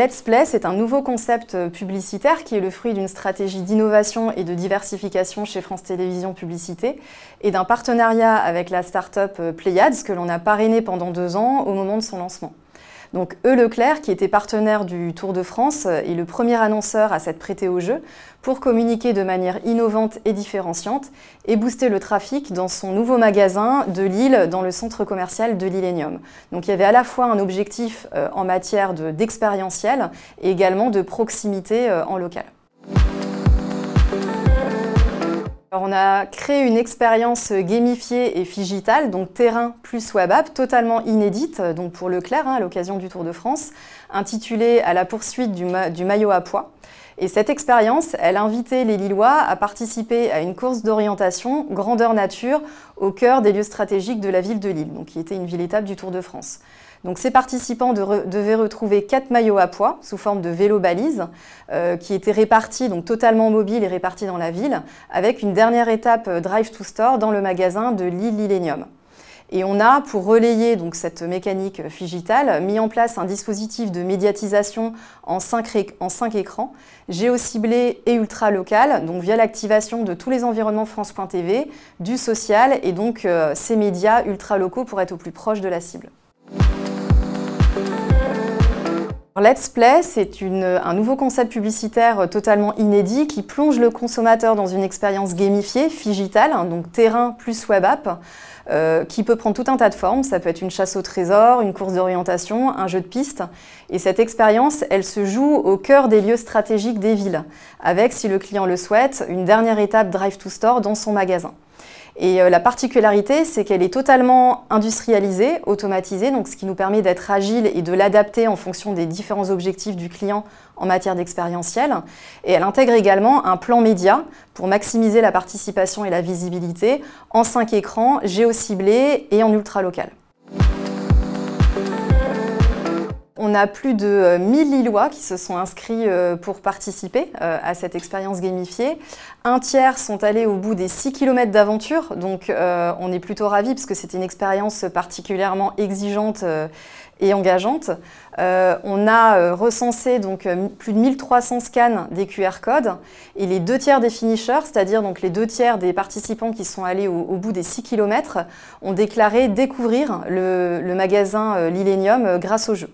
Let's Play, c'est un nouveau concept publicitaire qui est le fruit d'une stratégie d'innovation et de diversification chez France Télévisions Publicité et d'un partenariat avec la start-up Pléiades que l'on a parrainé pendant 2 ans au moment de son lancement. Donc E-Leclerc, qui était partenaire du Tour de France, est le premier annonceur à s'être prêté au jeu pour communiquer de manière innovante et différenciante et booster le trafic dans son nouveau magasin de Lille, dans le centre commercial de l'Illénium. Donc il y avait à la fois un objectif en matière d'expérientiel et également de proximité en local. Alors, on a créé une expérience gamifiée et phigitale, donc terrain plus web app, totalement inédite donc pour Leclerc à l'occasion du Tour de France, intitulée « À la poursuite du maillot à pois ». Et cette expérience, elle invitait les Lillois à participer à une course d'orientation grandeur nature au cœur des lieux stratégiques de la ville de Lille, donc qui était une ville-étape du Tour de France. Donc ces participants devaient retrouver 4 maillots à pois sous forme de vélo-balises qui étaient répartis, donc totalement mobiles et répartis dans la ville, avec une dernière étape Drive to Store dans le magasin de Lille-L'Illénium. Et on a, pour relayer donc, cette mécanique phigitale, mis en place un dispositif de médiatisation en 5 écrans, géociblé et ultra local, donc via l'activation de tous les environnements France.tv, du social et donc ces médias ultra locaux pour être au plus proche de la cible. Let's Play, c'est un nouveau concept publicitaire totalement inédit qui plonge le consommateur dans une expérience gamifiée, phigitale, donc terrain plus web app, qui peut prendre tout un tas de formes. Ça peut être une chasse au trésor, une course d'orientation, un jeu de piste. Et cette expérience, elle se joue au cœur des lieux stratégiques des villes, avec, si le client le souhaite, une dernière étape Drive to Store dans son magasin. Et la particularité, c'est qu'elle est totalement industrialisée, automatisée, donc ce qui nous permet d'être agile et de l'adapter en fonction des différents objectifs du client en matière d'expérientiel. Et elle intègre également un plan média pour maximiser la participation et la visibilité en 5 écrans, géociblés et en ultra local. On a plus de 1000 Lillois qui se sont inscrits pour participer à cette expérience gamifiée. Un tiers sont allés au bout des 6 km d'aventure, donc on est plutôt ravis parce que c'était une expérience particulièrement exigeante et engageante. On a recensé donc plus de 1300 scans des QR codes et les 2 tiers des finishers, c'est-à-dire donc les 2 tiers des participants qui sont allés au bout des 6 km, ont déclaré découvrir le magasin L'Illénium grâce au jeu.